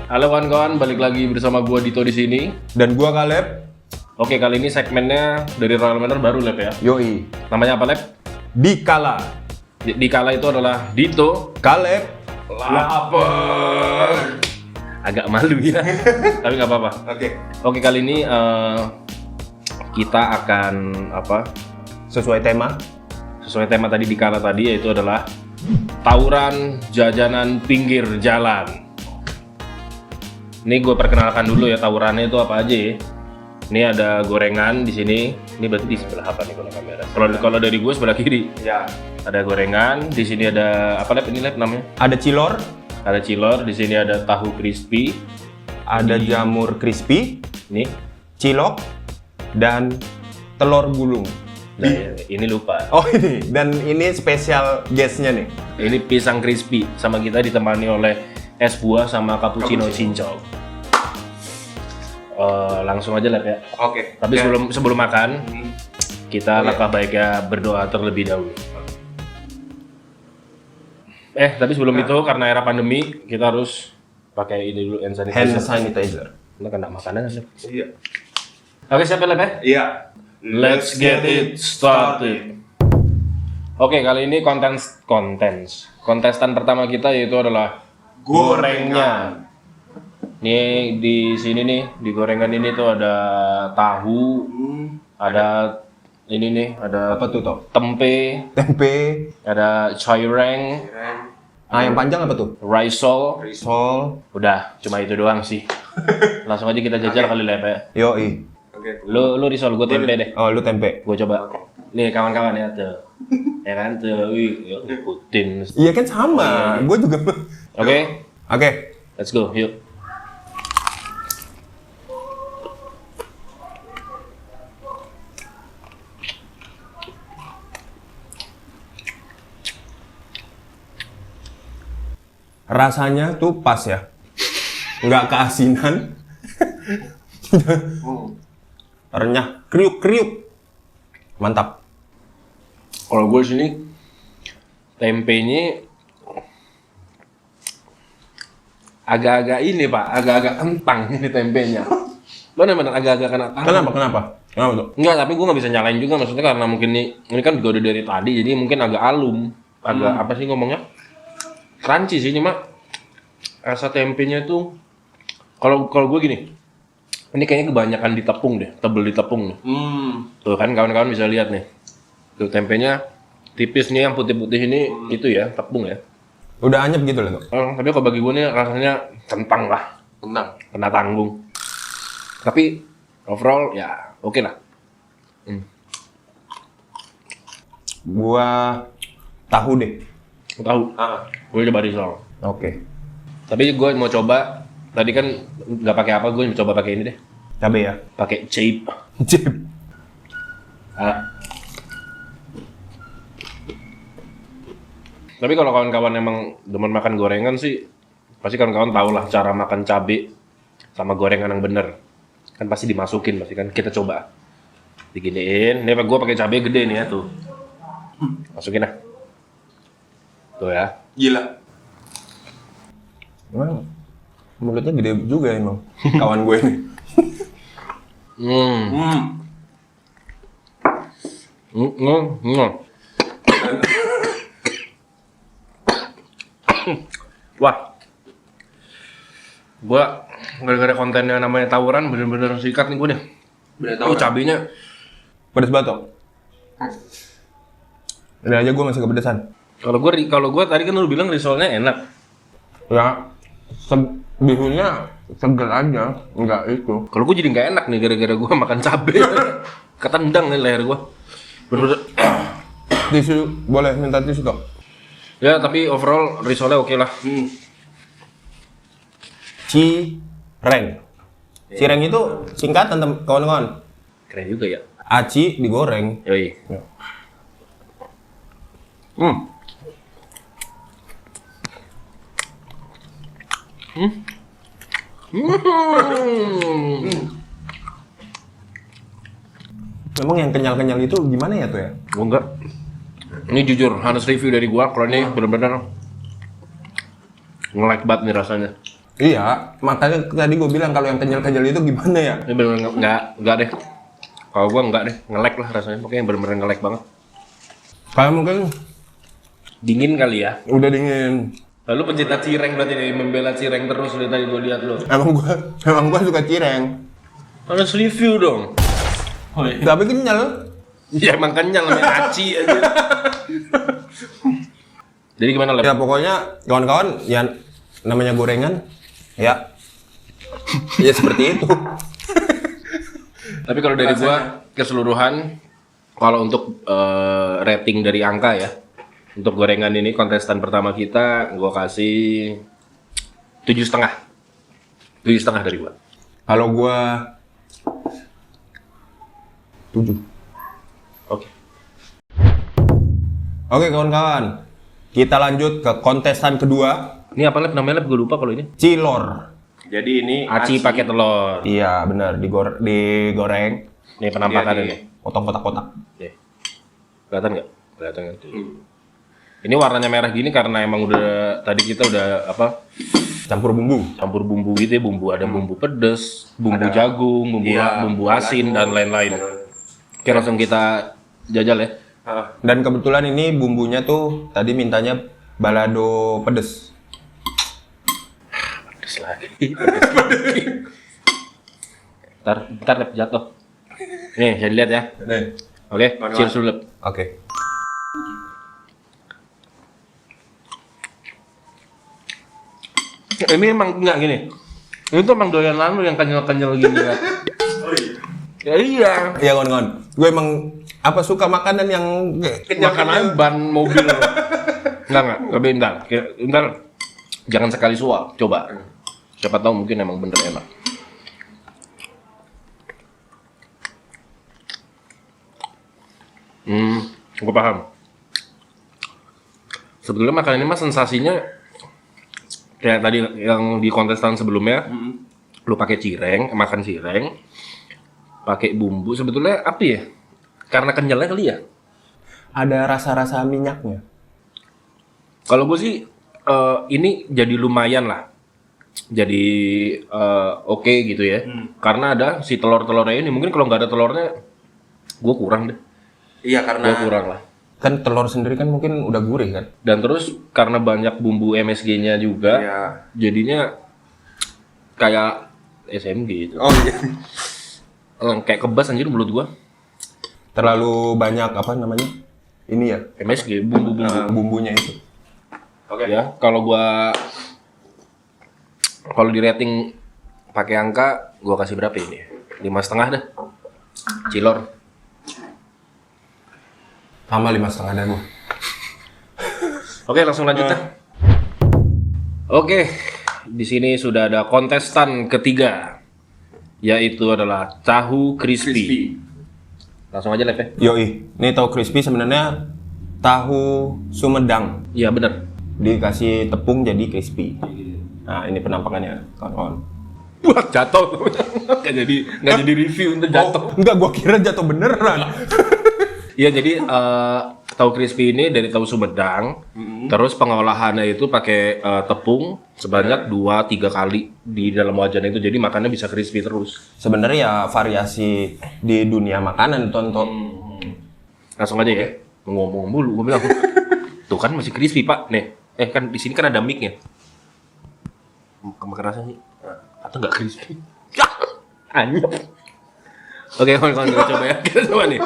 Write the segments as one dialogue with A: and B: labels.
A: Halo kawan-kawan, balik lagi bersama gua Dito di sini.
B: Dan gua Kaleb.
A: Oke, kali ini segmennya dari Royal Manor baru Lep ya.
B: Yoi.
A: Namanya apa Lep?
B: Dikala.
A: Dikala itu adalah Dito
B: Kaleb.
A: lapar. Agak malu ya, tapi nggak apa-apa. Oke, kali ini kita akan
B: Sesuai tema.
A: sesuai tema tadi Dikala tadi, yaitu adalah tawuran jajanan pinggir jalan. Ini gue perkenalkan dulu ya tawurannya itu apa aja ya. Ini ada gorengan di sini. Ini berarti di sebelah apa nih kalau kamera? Kalau dari gue sebelah kiri.
B: Ya.
A: Ada gorengan. Di sini ada apa Lep? Ini Lep namanya?
B: Ada cilor.
A: Ada cilor. Di sini ada tahu crispy.
B: Ada jamur crispy.
A: Nih.
B: Cilok. Dan telur gulung.
A: Nah, ini lupa.
B: Oh ini. Dan ini spesial guestnya nih.
A: Ini pisang crispy. Sama kita ditemani oleh es buah sama cappuccino cincau. Langsung aja Lep ya.
B: Oke.
A: Tapi sebelum makan, kita langkah baiknya berdoa terlebih dahulu. Tapi sebelum itu karena era pandemi kita harus pakai ini dulu hand sanitizer. Kita kena makanan Lep.
B: Iya.
A: Oke, siap ya Lep ya?
B: Iya.
A: Let's get it started. Oke, kali ini kontestan pertama kita yaitu adalah gorengnya. Nih di sini nih di gorengan ini tuh ada tahu, ada ini nih ada
B: Apa tuh toh?
A: tempe, ada caireng,
B: Yang panjang apa tuh?
A: risol.
B: Risol.
A: Udah, cuma itu doang sih. Langsung aja kita jajal kali Lep ya.
B: Yoi.
A: Lu risol, gue tempe deh.
B: Oh lu tempe.
A: Gue coba. Nih kawan-kawan ya tuh. Ya kan tuh, yuk ikutin.
B: Iya kan sama. Gue juga.
A: Oke,
B: Oke.
A: let's go, yuk.
B: Rasanya tuh pas ya. Nggak keasinan. Renyah, kriuk. Mantap.
A: Kalau gue sini tempenya agak-agak ini Pak, agak-agak kentang ini tempenya. Bener-bener agak-agak kena tangan.
B: Kenapa tuh?
A: Enggak, tapi gue nggak bisa nyalain juga maksudnya karena mungkin ini kan juga udah dari tadi jadi mungkin agak alum, agak apa sih ngomongnya? Crunchy sih ini mak. Rasa tempenya tuh kalau gue gini. Ini kayaknya kebanyakan ditepung deh, tebel ditepung nih. Tuh kan kawan-kawan bisa lihat nih. Tuh tempenya tipis nih yang putih-putih ini itu ya, tepung ya.
B: Udah anyep gitu loh.
A: Tapi kalau bagi gue nih rasanya kentang lah. Kena tanggung. Tapi overall ya oke lah.
B: Gua tahu deh.
A: Tahu? Gue coba risol.
B: Oke.
A: Tapi gue mau coba tadi kan nggak pakai apa, gue coba pakai ini deh.
B: Cabe ya.
A: Pakai chip.
B: Chip.
A: Tapi kalau kawan-kawan emang demen makan gorengan sih, pasti kawan-kawan tahu lah cara makan cabe sama gorengan yang bener. Kan pasti dimasukin, pasti kan kita coba. Diginiin, ini gue pakai cabe gede nih ya tuh. Masukin lah. Tuh ya.
B: Gila. Emang mulutnya gede juga emang kawan gue ini.
A: Wah, gua gara-gara kontennya namanya tawuran bener-bener sikat nih gua nih. Cabenya
B: Pedes banget. Ini aja gue masih kepedesan.
A: kalau gua tadi kan lu bilang risolnya enak.
B: Ya, bihunnya seger aja, enggak itu.
A: Kalau gua jadi nggak enak nih gara-gara gua makan cabe. Ketendang nih leher gua. Bener-bener.
B: Tisu, boleh minta tisu toh?
A: Ya, tapi overall risolnya oke lah.
B: Cireng. Cireng itu singkatan kawan-kawan.
A: Keren juga ya.
B: Aci digoreng.
A: Yoi.
B: Ya. Memang yang kenyal-kenyal itu gimana ya tuh ya?
A: Gua enggak. Ini jujur, honest review dari gua, kalau ini bener-bener nge-like banget nih rasanya.
B: Iya, makanya tadi gue bilang kalau yang kenyal-kenyal itu gimana ya?
A: Ini bener-bener nggak deh. Kalau gua nggak deh, nge-lag lah rasanya. Pokoknya bener-bener nge-lag banget.
B: Kayak mungkin
A: Dingin kali ya.
B: udah dingin.
A: Lalu pencinta cireng berarti nih, membela cireng terus dari tadi gua lihat lo.
B: Emang gua suka cireng.
A: Harus review dong.
C: Oh iya.
B: Tapi kenyal.
A: Ya emang kenyal namanya aci aja. Jadi gimana Lep?
B: Ya pokoknya kawan-kawan ya namanya gorengan ya. Ya seperti itu.
A: Tapi kalau dari gua keseluruhan, kalau untuk rating dari angka ya, untuk gorengan ini kontestan pertama kita, gua kasih 7,5. 7,5 dari gua.
B: Kalau gua 7.
A: Oke.
B: Oke kawan-kawan, kita lanjut ke kontestan kedua,
A: Ini apa Lep? Namanya Lep? Gua lupa kalau ini.
B: cilor.
C: Jadi ini
A: Aci pakai telur.
B: Iya benar, digoreng,
A: Nih penampakannya
C: Iya,
A: nih.
B: potong kotak-kotak.
A: Nih. Kelihatan nggak? Kelihatan kan? Ini warnanya merah gini karena emang udah tadi kita udah apa?
B: Campur bumbu.
A: Campur bumbu gitu ya, bumbu ada bumbu pedes, bumbu jagung, bumbu asin dan lain-lain. Oke, langsung kita jajal ya.
B: Dan kebetulan ini bumbunya tuh tadi mintanya balado pedes.
A: Pedes lagi. Pedes lagi. Ntar Lep, jatuh. Nih, saya lihat ya.
B: Nih.
A: Oke, cheers dulu Lep.
B: Oke.
A: Ini emang enggak gini. Ini tuh emang doyan lu yang kenyal-kenyal gini kan.
C: Oh iya.
A: Ya iya.
B: Iya kawan-kawan, gue emang apa suka makanan yang
A: Makanan ban mobil. Enggak, tapi bentar. Jangan sekali suap, coba. Siapa tahu mungkin emang bener enak. Gue paham. Sebetulnya makanan ini mah sensasinya kayak tadi yang di kontestan sebelumnya, lu pakai cireng, makan cireng, pakai bumbu. Sebetulnya apa ya? Karena kenyalnya kali ya.
B: ada rasa-rasa minyaknya.
A: Kalau gue sih ini jadi lumayan lah, jadi oke gitu ya. Karena ada si telur-telurnya ini. Mungkin kalau nggak ada telurnya, gue kurang deh.
C: Iya
A: Gue
C: karena
A: kurang lah.
B: Kan telur sendiri kan mungkin udah gurih kan.
A: Dan terus karena banyak bumbu MSG-nya juga,
C: Iya.
A: jadinya kayak SMG gitu.
C: Oh iya.
A: Kayak kebas anjir mulut gua.
B: Terlalu banyak apa namanya? Ini ya,
A: MSG, bumbu-bumbu.
B: bumbunya itu.
C: Oke.
A: Ya, kalau di rating pakai angka, gua kasih berapa ini? 5,5 dah. Cilor.
B: Sama 5,5 dah gua.
A: Oke, langsung lanjut dah. Oke, di sini sudah ada kontestan ketiga, yaitu adalah tahu crispy. Langsung aja Lep ya.
B: Yoi, ini tahu crispy sebenarnya tahu Sumedang.
A: Iya bener.
B: Dikasih tepung jadi crispy. Nah, ini penampakannya, kawan-kawan.
A: Wah jatuh. nggak jadi review untuk jatuh.
B: Enggak, gua kira jatuh beneran.
A: Iya jadi tahu crispy ini dari tahu Sumedang. Terus pengolahannya itu pakai tepung sebanyak 2-3 kali di dalam wajan itu. Jadi makannya bisa crispy terus.
B: Sebenarnya ya variasi di dunia makanan tonton.
A: Langsung aja ya. Ngomong mulu gue bilang. Tuh kan masih crispy Pak. Nih, kan di sini kan ada mic-nya. Makan rasanya atau nggak crispy? Anyep. Oke, kawan-kawan kita coba ya. Kita coba nih.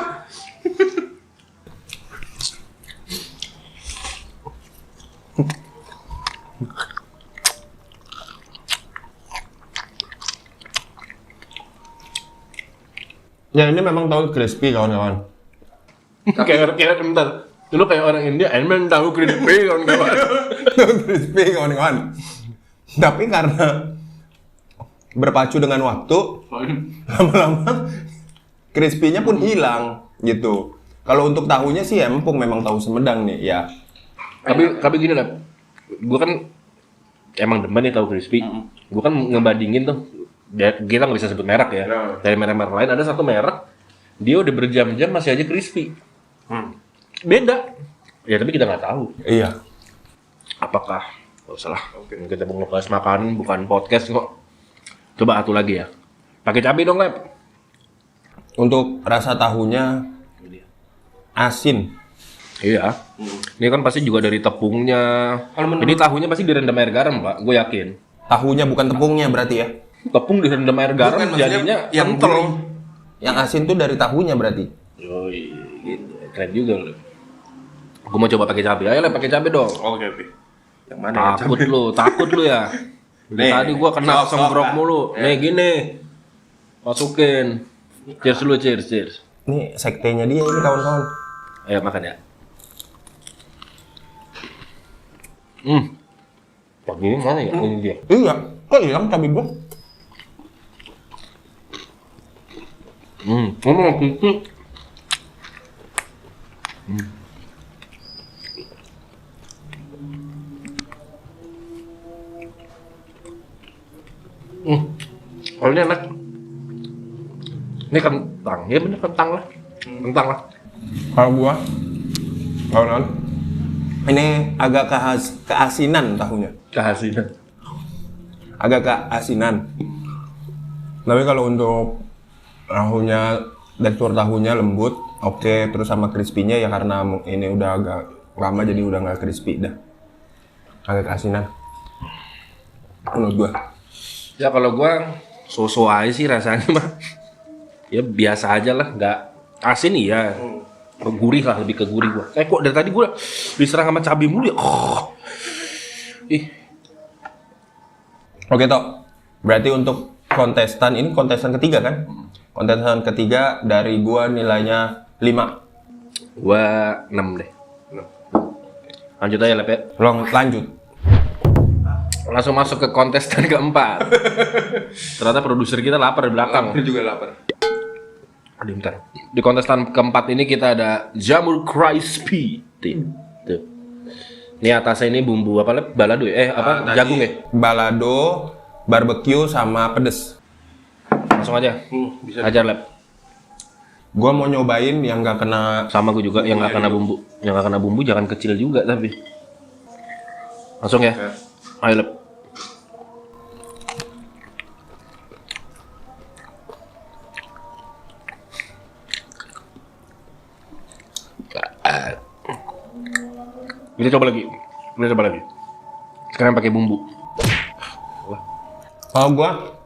B: Ya ini memang tahu crispy kawan-kawan.
A: kayak bentar. Dulu kayak orang India, emang tahu crispy kawan-kawan.
B: Tahu crispy kawan-kawan. Tapi karena berpacu dengan waktu, lama-lama crispy-nya pun hilang gitu. Kalau untuk tahunya sih ya empuk memang tahu Sumedang nih ya.
A: Tapi gini lah, gue kan emang demen nih tahu crispy. Gue kan ngebandingin tuh, kita nggak bisa sebut merek ya. Dari merek-merek lain ada satu merek, dia udah berjam-jam masih aja crispy. Beda. Ya tapi kita nggak tahu.
B: Iya.
A: Apakah Gak usah lah. Kita mau ngebahas makanan bukan podcast kok. Coba satu lagi ya. Pakai cabai dong, Lep.
B: Untuk rasa tahunya asin.
A: Iya. Ini kan pasti juga dari tepungnya. Ini tahunya pasti direndam air garam, Pak. Gue yakin.
B: Tahunya bukan tepungnya berarti ya?
A: Tepung direndam air garam
B: Bukan, maksudnya
A: jadinya
B: yang
A: kental.
B: gurih. Yang asin tuh dari tahunya berarti.
A: Yoi, gitu. Keren juga lu. Gue mau coba pakai cabai. Ayo, Lep, pakai cabai dong.
C: Oke. Yang mana ya?
A: Takut lu ya. Dari
C: Nih,
A: tadi gua kena
C: sok-sok,
A: sembrok
C: Kak.
A: mulu.
C: Ya.
A: Nih gini. Masukin. Cheers dulu, cheers.
B: Ini sektenya dia ini kawan-kawan.
A: Ayo makan ya. Wah, gini mana ya? Ini dia.
B: Iya, kok hilang cabai gua?
A: Ngomong gitu. Oh ini enak. Ini kentang, ya bener kentang lah. Kentang lah.
B: Kalau gua, kawan-kawan, ini agak keasinan tahunya.
A: Kehasilan.
B: Agak keasinan. Tapi kalau untuk tahunya, tekstur tahunya lembut, oke. Terus sama crispy-nya ya karena ini udah agak lama jadi udah nggak crispy dah. Agak keasinan. Menurut gua.
A: Ya kalau gua so-so aja sih rasanya mah. Ya biasa aja lah, nggak asin iya. Gurih lah, lebih ke gurih gua. Kok dari tadi gua diserang sama cabai mulu ya. Ih,
B: Oke Tok, berarti untuk kontestan, ini kontestan ketiga kan? Kontestan ketiga dari gua nilainya 5.
A: gua 6 deh. Lanjut aja Lep ya.
B: Lanjut.
A: Langsung masuk ke kontestan keempat. Ternyata produser kita lapar di belakang.
C: juga lapar.
A: Aduh, bentar. Di kontestan keempat ini kita ada jamur crispy. Tuh. Ini atasnya ini bumbu apa Lep? Balado ya?
C: Tadi
A: Jagung ya?
B: Balado, barbecue sama pedes.
A: Langsung aja.
C: Bisa.
A: Ajar Lep.
B: Gua mau nyobain yang nggak kena.
A: Sama gue juga yang nggak kena bumbu. Yang nggak kena bumbu jangan kecil juga tapi. Langsung ya.
C: Ya.
A: Ayo Lep. Kita coba lagi. Sekarang pakai bumbu.
B: Kalau gua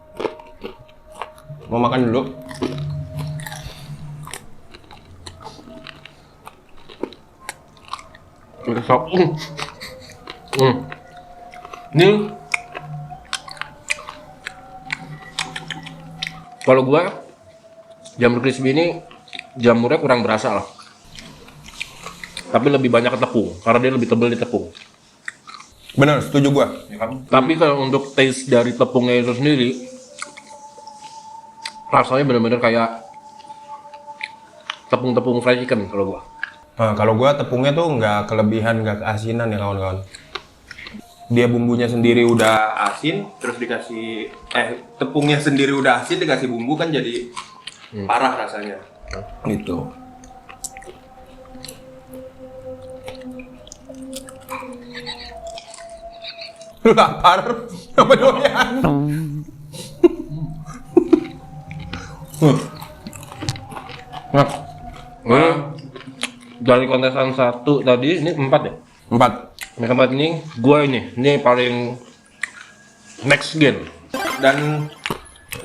B: mau makan dulu.
A: Kita sok. Ini kalau gua jamur crispy ini jamurnya kurang berasa lah. Tapi lebih banyak ke tepung karena dia lebih tebal di tepung.
B: Bener, setuju gua.
A: Tapi kalau untuk taste dari tepungnya itu sendiri rasanya benar-benar kayak tepung-tepung fried chicken kalau gua.
B: Nah, kalau gua tepungnya tuh nggak kelebihan, nggak keasinan ya kawan-kawan. Dia bumbunya sendiri udah
C: Asin, terus dikasih tepungnya sendiri udah asin, dikasih bumbu kan jadi parah rasanya.
B: gitu. Lu lapar? Apa doyan?
A: Nah, dari kontestan 1 tadi ini 4 ya?
B: 4.
A: Yang keempat ini gua ini paling next gen.
B: Dan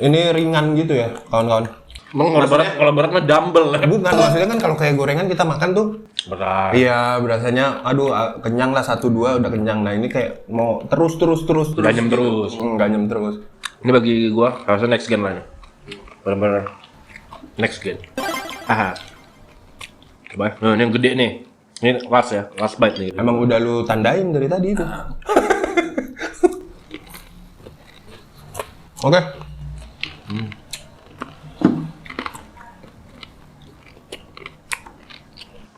B: ini ringan gitu ya kawan-kawan.
A: Emang kalau berat mah dumbbell.
B: Bukan, maksudnya kan kalau kayak gorengan kita makan tuh
A: Berat.
B: iya berasanya aduh kenyang lah 1-2 udah kenyang. Nah ini kayak mau terus
A: Udah nyem terus.
B: Nggak nyem terus.
A: Ini bagi gua harusnya next gen lah ini. Benar-benar next gen. Aha. Coba. Nah, ini yang gede nih. Ini last ya, last bite nih.
B: Emang udah lu tandain dari tadi itu. Oke.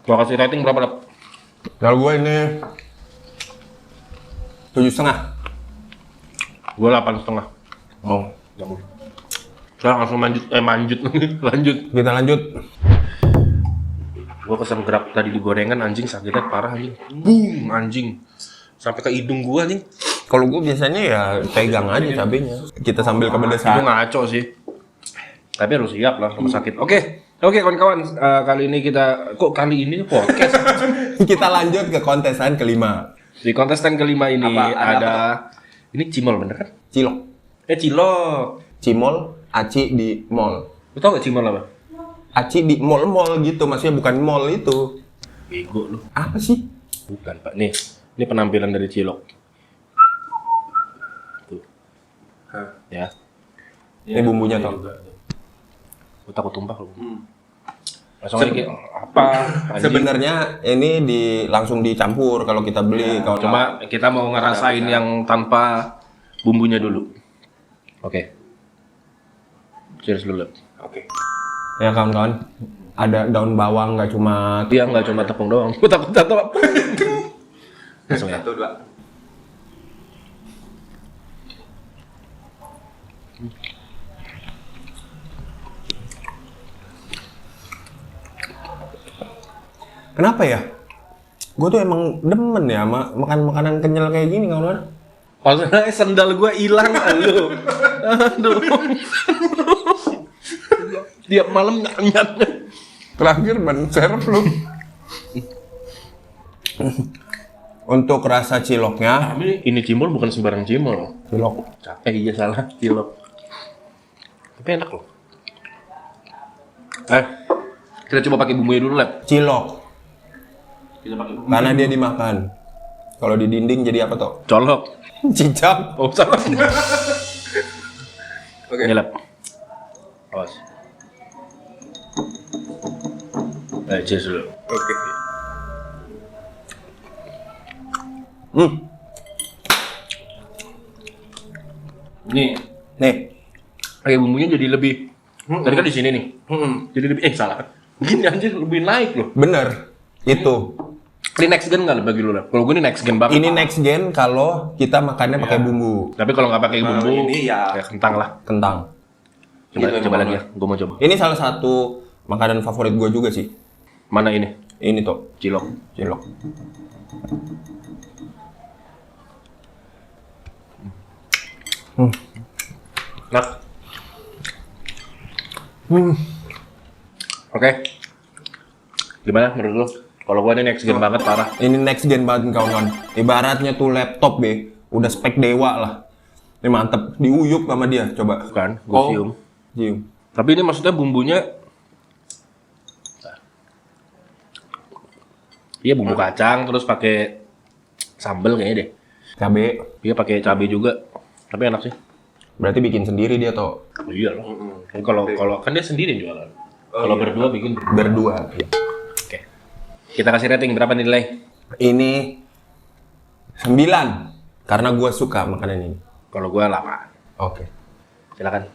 A: Gua kasih rating berapa, Dap?
B: Kalau gue ini 7,5.
A: Gua 8,5.
B: Oh,
A: Sekarang langsung lanjut. Lanjut.
B: kita lanjut.
A: Gua kesan gerap tadi di gorengan anjing sakitnya parah anjing. Boom anjing. sampai ke hidung gua nih.
B: Kalau gue biasanya ya pegang aja cabenya. Kita sambil
A: Itu
B: kepedesan.
A: ngaco sih. Tapi harus siap lah rumah sakit. Oke, kawan-kawan. Kali ini kali ini podcast.
B: Kita lanjut ke kontesan kelima.
A: Di kontestan kelima ini ada ini cimol bener kan?
B: Cilok.
A: Cilok.
B: Cimol, aci di mall.
A: Lu tau gak cimol apa?
B: Aci di mall-mall gitu, maksudnya bukan mall itu.
A: Bego lu.
B: Apa sih?
A: Bukan, Pak. Nih, ini penampilan dari cilok. Tuh. Ya.
B: Ini bumbunya toh.
A: Gue takut tumpah lu. Langsung aja apa? Anjing.
B: Sebenarnya ini langsung dicampur kalau kita beli. Kalau
A: Cuma kita mau ngerasain yang tanpa bumbunya dulu. Oke. Cheers dulu.
C: Oke.
B: ya kawan-kawan, ada daun bawang nggak cuma
A: Dia nggak cuma tepung doang. Gue takut jatuh. Langsung ya.
C: 1, 2.
B: Kenapa ya? Gue tuh emang demen ya sama makan makanan kenyal kayak gini kawan-kawan.
A: Maksudnya sendal gue hilang lu. Aduh. Tiap malam nyat.
B: Terakhir ban serep lu. Untuk rasa ciloknya,
A: Ini cimol bukan sembarang cimol.
B: cilok.
A: Iya salah, cilok. Tapi enak loh. Kita coba pakai bumbunya dulu, Lep.
B: Cilok.
A: Kita pakai bumbu.
B: Karena dia dimakan. Kalau di dinding jadi apa toh?
A: Colok.
B: Cicak.
A: Oh, salah.
C: Oke.
A: Ini, Lep. Awas. Cheers dulu.
C: Oke.
A: Nih,
B: Nih,
A: pakai bumbunya jadi lebih. Tadi kan di sini nih. Jadi lebih salah. Gini anjir lebih naik loh.
B: bener. Itu.
A: Ini next gen nggak bagi lu, Lep? Kalau gue ini next gen banget.
B: Ini next gen kalau kita makannya pakai bumbu
A: Tapi kalau nggak pakai bumbu,
C: ini ya.
A: kentang lah.
B: kentang.
A: Coba,
C: Gitu,
A: coba
C: memang
A: lagi ya. Gue mau coba.
B: Ini salah satu makanan favorit gue juga sih.
A: Mana ini?
B: Ini tuh,
A: Cilok.
B: cilok.
A: Nah. Oke. Gimana menurut lu? Kalau gua ini next gen banget parah.
B: Ini next gen banget kawan-kawan. Ibaratnya tuh laptop be, udah spek dewa lah. Ini mantep, diuyup sama dia, coba.
A: Bukan, gua
C: Oh.
A: cium.
B: Cium.
A: Tapi ini maksudnya bumbunya Iya bumbu kacang terus pakai sambel kayaknya deh.
B: Cabe,
A: Dia pakai cabai juga. Tapi enak sih.
B: berarti bikin sendiri dia toh.
A: Oh, iya loh. Kalau kan dia sendiri yang jualan. Kalau berdua bikin.
B: Berdua.
A: Oke. Kita kasih rating berapa nilai?
B: Ini 9, karena gue suka makanan ini.
A: Kalau gua 8.
B: Oke.
A: Silakan.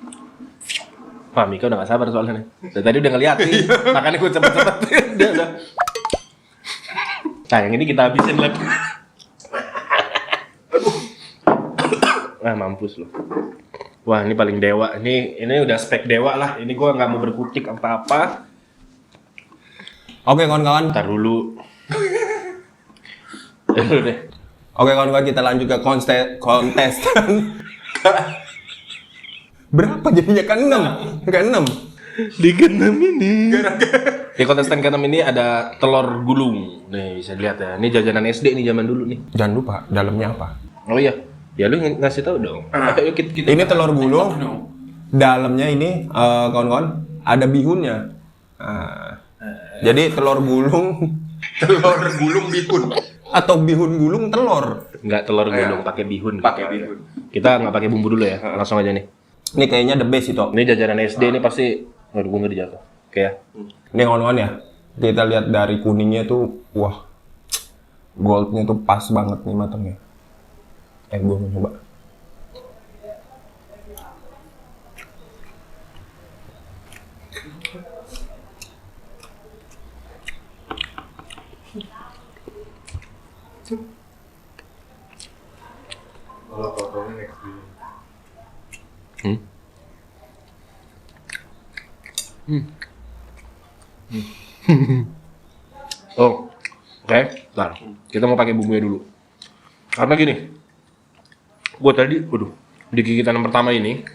A: Wah, Mika udah gak sabar soalnya nih. Dari tadi udah ngeliatin, makanya gue cepet-cepet. Dia udah. Nah, yang ini kita habisin lagi. Wah, mampus loh. Wah, ini paling dewa. Ini udah spek dewa lah. Ini gue nggak mau berkutik apa-apa.
B: Oke kawan-kawan.
A: Ntar dulu. Dulu deh.
B: Oke kawan-kawan, kita lanjut ke kontestan. Berapa jadinya? Ke-6. Ke-6.
A: Di keenam ini. Di kontestan keenam ini ada telur gulung. Nih, bisa lihat ya. Ini jajanan SD nih zaman dulu nih.
B: Jangan lupa, dalamnya apa?
A: Oh iya. Ya lu ngasih tahu dong. Ayo kita.
B: Ini telur gulung. Dalamnya ini kawan-kawan ada bihunnya. Jadi telur gulung
C: Telur gulung bihun.
B: atau bihun gulung telur.
A: Enggak telur gulung, pakai bihun.
C: Pakai bihun.
A: Kita nggak pakai bumbu dulu ya. Langsung aja nih.
B: Ini kayaknya the best itu.
A: Ini jajanan SD ini pasti aduh gue ngeri jatuh. Oke ya.
B: Ini kawan-kawan ya. Kita lihat dari kuningnya tuh, wah, goldnya tuh pas banget nih matangnya. Gue mau coba.
A: Oh, oke. Bentar. Kita mau pakai bumbunya dulu. Karena gini, gue tadi, waduh, di gigitan yang pertama ini,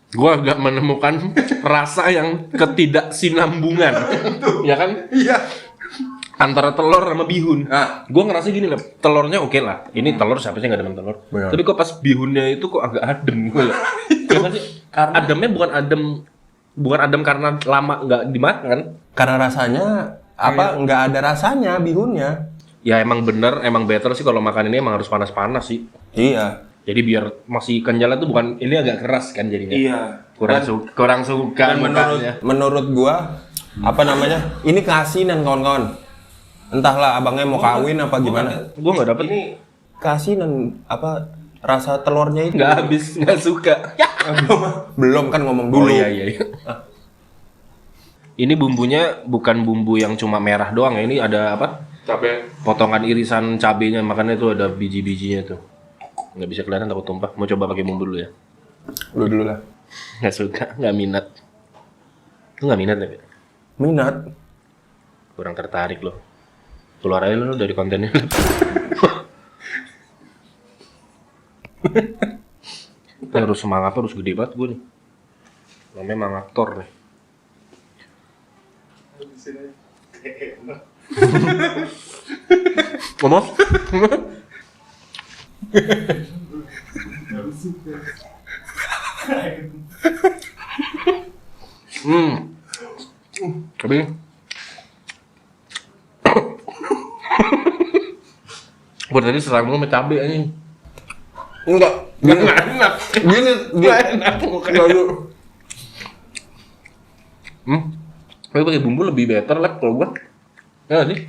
A: gue agak menemukan rasa yang ketidaksinambungan, ya kan?
C: Iya.
A: Antara telur sama bihun.
C: Ah.
A: Gue ngerasa gini lah, telurnya oke lah. Ini telur siapa sih nggak demen telur?
B: Benar.
A: Tapi kok pas bihunnya itu kok agak adem gue. Ya kan sih? Ademnya bukan adem karena lama nggak dimakan.
B: Karena rasanya nggak ada rasanya bihunnya.
A: Ya emang bener, emang better sih kalau makan ini emang harus panas-panas sih.
B: Iya.
A: Jadi biar masih kenyal itu bukan, ini agak keras kan jadinya.
C: Iya.
A: Kurang suka
B: Dan
A: makannya.
B: menurut gua ini keasinan kawan-kawan. Entahlah abangnya mau kawin apa gimana.
A: Gue nggak dapet.
C: Ini
B: Keasinan rasa telurnya itu.
A: Nggak habis, nggak suka. Ya.
B: Belum kan ngomong dulu.
A: Oh iya. Ini bumbunya bukan bumbu yang cuma merah doang ya. Ini ada apa?
C: cabai.
A: Potongan irisan cabenya, makanya itu ada biji-bijinya tuh. Nggak bisa kelihatan takut tumpah. Mau coba pakai bumbu dulu ya?
B: Lu dulu lah.
A: Nggak suka, nggak minat. Lu nggak minat ya?
B: Minat.
A: Kurang tertarik loh. Keluar aja lu dari kontennya. Harus semangat, harus gede banget gue nih. Namanya emang aktor nih. Ngomong? Tapi buat tadi serang lu sama cabe anjing.
B: Enggak.
A: Enggak enak.
B: Gini.
A: Enggak enak mukanya. Tapi pakai bumbu lebih better lah kalau gua. Ya nggak sih?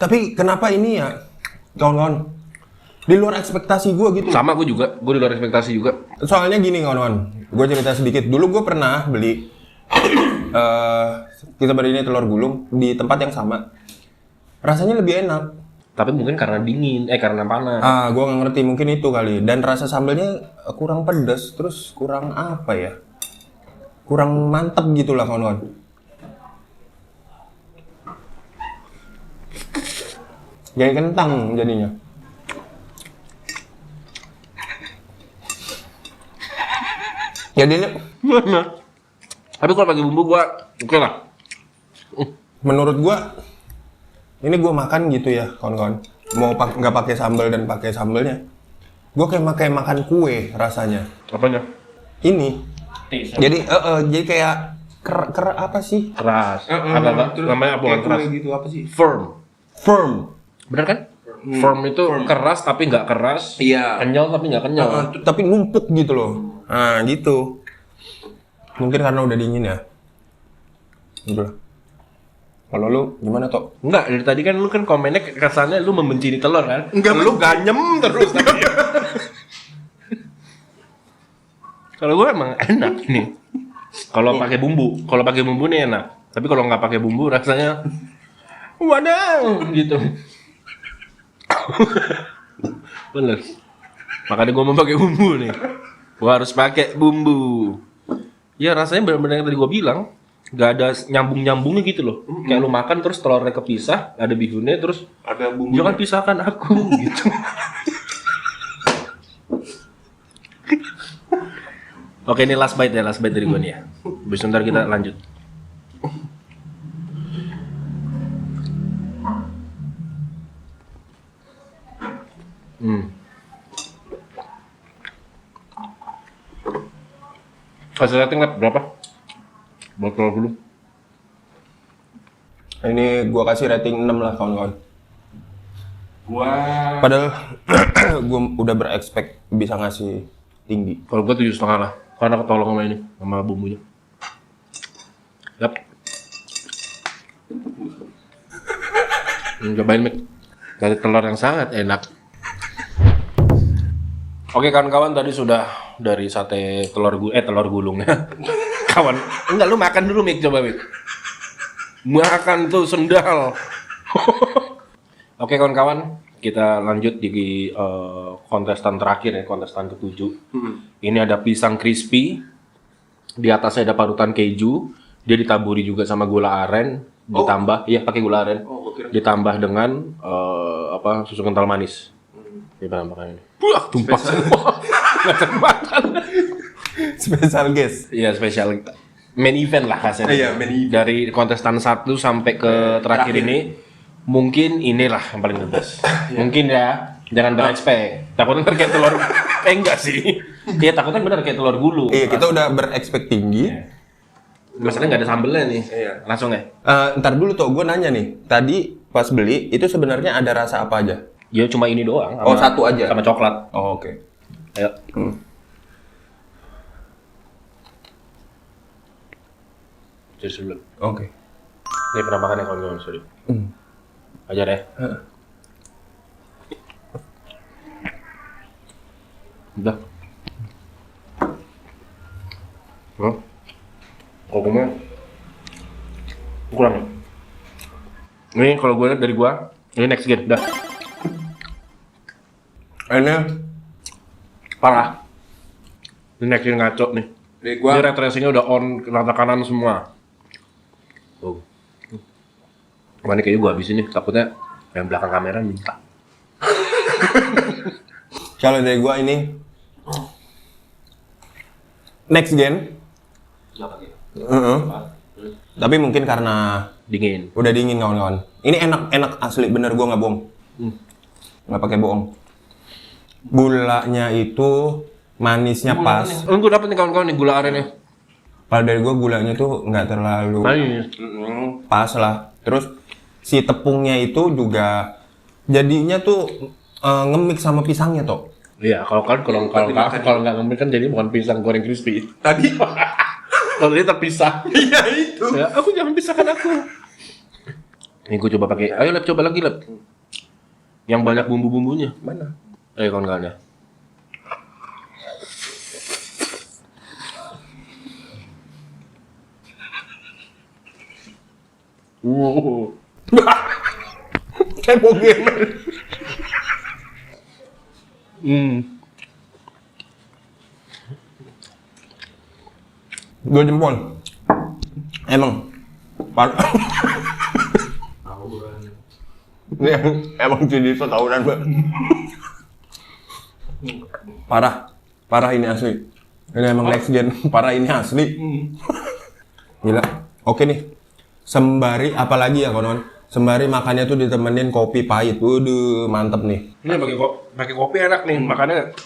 B: Tapi kenapa ini ya, kawan-kawan? Di luar ekspektasi gua gitu.
A: Sama gua juga, gua di luar ekspektasi juga.
B: Soalnya gini kawan-kawan, gue cerita sedikit. Dulu gue pernah beli kita beli ini telur gulung di tempat yang sama. Rasanya lebih enak.
A: Tapi mungkin karena dingin, karena panas.
B: Gue nggak ngerti, mungkin itu kali. Dan rasa sambelnya kurang pedas, terus kurang apa ya? Kurang mantap gitulah kawan-kawan. Kayak kentang jadinya. Jadinya
A: Tapi kalau pakai bumbu gua oke lah.
B: menurut gua ini gua makan gitu ya kawan-kawan, mau nggak pakai sambal dan pakai sambelnya, gua kayak makan kue rasanya
A: Apanya?
B: ini. Jadi kayak apa sih,
A: Keras. Agak namanya bukan keras.
C: gitu apa sih?
B: firm
A: Bener kan? Firm itu keras tapi nggak keras.
C: Iya.
A: Kenyal tapi nggak kenyal.
B: tapi numpuk gitu loh. Nah gitu, mungkin karena udah dingin ya. Udah. Kalau lu gimana Tok?
A: Enggak, dari tadi kan lu kan komennya kesannya lu membenci di telur kan? Enggak, lu ganyem terus tadi. Kalau gue emang enak nih. Kalau pakai bumbu nih enak. Tapi kalau nggak pakai bumbu rasanya waduh gitu. Bener. Makanya gue mau pakai bumbu nih. Gue harus pakai bumbu. Ya rasanya benar-benar yang tadi gue bilang. Gak ada nyambung-nyambungnya gitu loh. Kayak lu makan terus telurnya kepisah, ada bihunnya terus
C: Ada bumbu.
A: jangan pisahkan aku gitu. Oke, ini last bite dari gue nih ya. Habis ntar kita lanjut. Kasih rating Lab, berapa? Buat telur dulu.
B: Ini gua kasih rating 6 lah kawan-kawan.
C: Wah.
B: Padahal gua udah berekspek bisa ngasih tinggi.
A: Kalau gue 7,5 lah, karena ketolong sama ini, sama bumbunya. Yap. Cobain Mik, dari telur yang sangat enak. Oke kawan-kawan, tadi sudah dari sate telur gulung ya. Kawan, enggak lu makan dulu Mik, coba Mik. Makan tuh sendal. Oke kawan-kawan, kita lanjut di kontestan terakhir ya, kontestan ke-7. Ini ada pisang crispy, di atasnya ada parutan keju, dia ditaburi juga sama gula aren, ditambah, iya pakai gula aren, ditambah dengan apa susu kental manis. Ini penampakan ini. Wah, tumpah semua. Nggak termakan.
B: Special guest.
A: Iya, spesial main event lah kasarnya.
C: Iya, main event.
A: Dari kontestan 1 sampai ke terakhir ini, mungkin inilah yang paling the best. Mungkin ya, jangan berekspek. Takutnya ntar kayak telur, enggak sih. Iya, takutnya bener kayak telur gulung.
B: Iya, kita udah berekspek tinggi.
A: Masalahnya nggak ada sambelnya nih.
C: Iya.
A: Langsung ya?
B: Ntar dulu tuh, gue nanya nih. Tadi pas beli, itu sebenarnya ada rasa apa aja?
A: Ya cuma ini doang.
B: Oh, satu aja?
A: Sama coklat.
B: Oh, oke.
A: Ayo. Cheers dulu.
B: Oke.
A: Ini penampakannya kawan-kawan, sorry. Ajar ya. Udah. Kokumnya kurang. Ini kalau gue lihat dari gua, ini next gen, udah.
B: Ini
A: Parah. Ini next gen ngaco nih.
C: Dari
A: Ini
C: gua
A: red racing-nya udah on rata kanan semua. Oh. Wah, ini kayaknya gua habisin nih, takutnya yang belakang kamera minta.
B: kalau dari gue ini next gen. Tapi mungkin karena
A: Dingin.
B: udah dingin kawan-kawan. Ini enak asli, bener gue nggak bohong. Nggak pakai bohong. Gulanya itu manisnya pas.
A: Gue dapet nih kawan-kawan nih gula arennya.
B: Kalau dari gue gulanya tuh nggak terlalu
A: Manis.
B: pas lah. Terus si tepungnya itu juga jadinya tuh nge-mix sama pisangnya toh.
A: Iya, kalau nggak ngambil kan jadi bukan pisang goreng crispy.
C: tadi
A: Kalau dia terpisah.
C: iya itu.
A: Ya, aku jangan pisahkan aku. Nih gue coba pakai. Ayo Lep, coba lagi Lep. Yang banyak bumbu-bumbunya.
C: Mana?
A: Ayo kawan-kawan ya.
B: Kayak mau gamer. Dua jempol. Emang. Ini emang jadi setahunan banget. Parah ini asli. Ini emang next gen. Parah ini asli. Gila. Oke nih. Sembari apalagi ya kawan-kawan? Sembari makannya tuh ditemenin kopi pahit. Waduh, mantep nih.
A: Ini pakai kopi enak nih. Makanya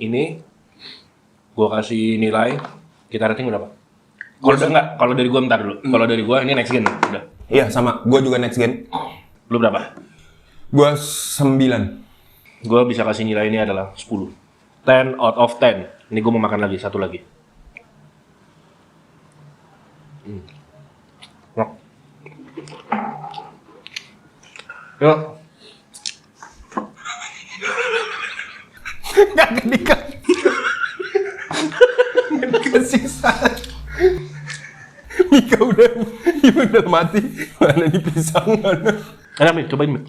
A: ini gua kasih nilai. Kita rating berapa? Kalau dari gua bentar dulu. Kalau dari gua ini next gen udah.
B: Iya sama. Gue juga next gen.
A: Lu berapa?
B: Gue 9.
A: Gua bisa kasih nilai ini adalah 10. 10 out of 10. Ini gua mau makan lagi, satu lagi. Enak. Yuk.
B: Gak kesisa. Mika udah mati. Mana nih pisang mana?
A: Enak nih, cobain nih.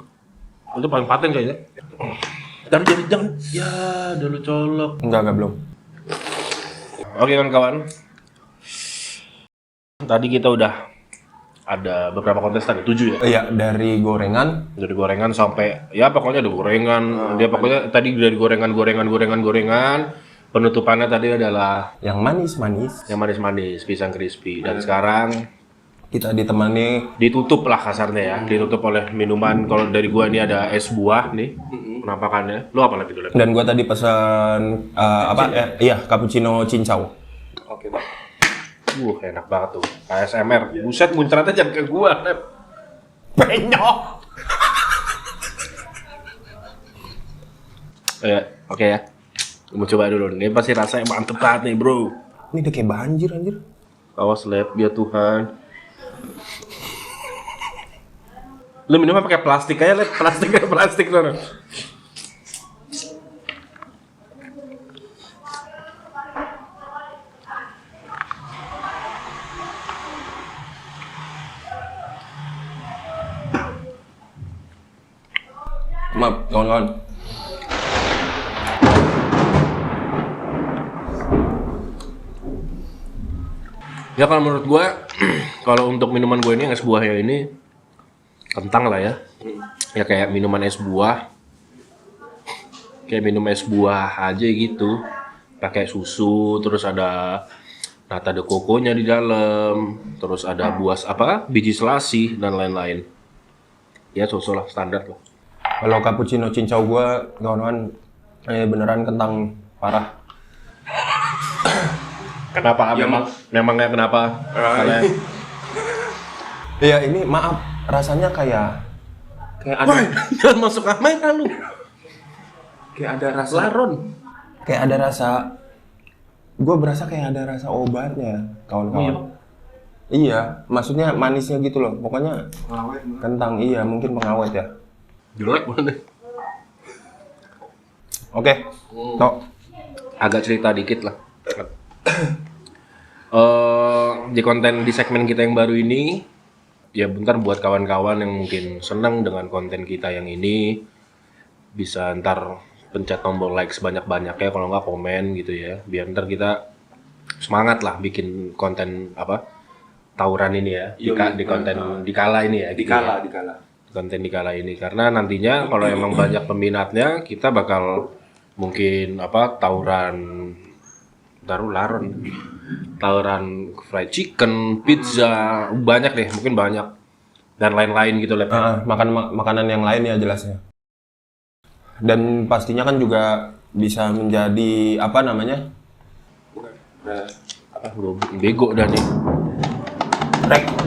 A: Itu paling paten kayaknya. Dan jangan. Ya, udah lu colok.
B: Enggak belum.
A: Oke kawan-kawan. Tadi kita udah ada beberapa kontestan, 7 ya?
B: Iya, dari gorengan.
A: Dari gorengan sampai, ya pokoknya ada gorengan. Dia pokoknya tadi dari gorengan. Penutupannya tadi adalah
B: Yang manis-manis.
A: yang manis-manis, pisang crispy. Dan sekarang
B: Kita ditemani.
A: ditutup lah kasarnya ya. Ditutup oleh minuman. Kalau dari gua ini ada es buah nih. Penampakannya. Lu apa lagi dulu?
B: Dan gue tadi pesan cappuccino cincau.
C: Oke, Pak.
A: Enak banget tuh. ASMR. Buset, muncratnya jangan ke gua, Lep.
B: Penyok.
A: Oke ya. Mau coba dulu. Ini pasti rasanya mantep banget nih, bro.
B: Ini udah kayak banjir anjir.
A: Awas, Lep. Ya Tuhan. Lu minumnya pakai plastik aja, Lep. Plastik loh.
B: Maaf, kawan-kawan.
A: Ya kalau menurut gua, kalau untuk minuman gua ini es buahnya ini kentang lah ya. ya kayak minuman es buah. Kayak minum es buah aja gitu. Pakai susu, terus ada nata de coco-nya di dalam, terus ada buah biji selasi dan lain-lain. Ya sosok lah standar lah.
B: Kalau cappuccino cincau gua kawan-kawan beneran kentang parah.
A: Kenapa?
C: Ya,
A: Memangnya kenapa? Kalian?
B: Iya, ini maaf, rasanya kayak
C: Kayak ada
A: Jangan masuk kamera lu.
C: kayak ada rasa
A: Laron.
B: kayak ada rasa, gue berasa kayak ada rasa obatnya, kawan-kawan. Iya, maksudnya manisnya gitu loh. Pokoknya kentang, iya mungkin pengawet ya.
A: Jelek banget.
B: Oke, Tok.
A: Agak cerita dikit lah. Di konten di segmen kita yang baru ini, ya bentar buat kawan-kawan yang mungkin senang dengan konten kita yang ini, bisa ntar pencet tombol like sebanyak-banyaknya, kalau nggak komen gitu ya, biar ntar kita semangat lah bikin konten tawuran ini ya, di konten dikala ini ya, gitu ya.
C: dikala.
A: Konten dikala ini, karena nantinya kalau emang banyak peminatnya, kita bakal mungkin tawuran fried chicken, pizza, banyak deh, mungkin banyak dan lain-lain gitu lah.
B: Makanan yang lain ya jelasnya. Dan pastinya kan juga bisa menjadi
A: Bego dah nih.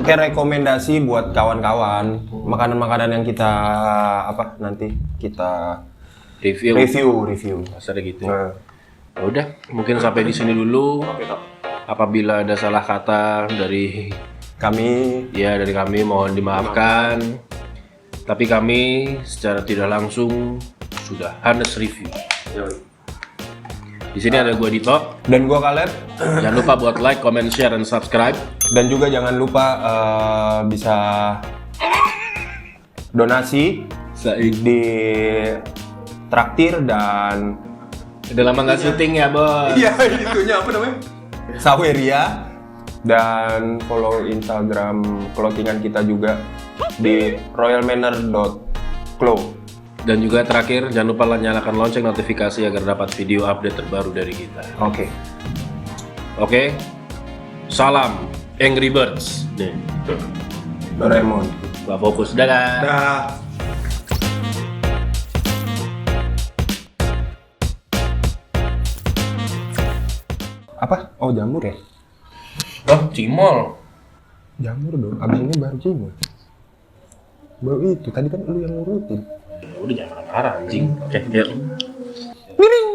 B: kayak rekomendasi buat kawan-kawan makanan-makanan yang kita nanti kita review.
A: Kasarnya gitu.
B: Nah,
A: Ya udah, mungkin sampai di sini dulu.
C: Oke, Tok.
A: Apabila ada salah kata dari kami mohon dimaafkan. Tapi kami secara tidak langsung sudah honest review.
C: Yoi.
A: Di sini ada gua Dito.
B: dan gua Kaleb,
A: Jangan lupa buat like, comment, share, dan subscribe.
B: dan juga jangan lupa bisa donasi di traktir dan
A: Udah lama nggak syuting ya, Bos.
C: Iya, itunya apa namanya?
B: Saweria, dan follow Instagram clothingan kita juga di royalmanner.clo.
A: Dan juga terakhir, jangan lupa nyalakan lonceng notifikasi agar dapat video update terbaru dari kita. Oke? Salam Angry Birds. Nih,
B: Doraemon.
A: gak fokus. Dadah.
C: Dah.
B: Apa? Oh, jamur ya?
A: Oh, cimol.
B: Jamur dong. Abis ini baru jamur. Baru itu. Tadi kan lu yang ngurutin.
A: Udah jangan marah-marah anjing. Oke, yuk.
B: Miring.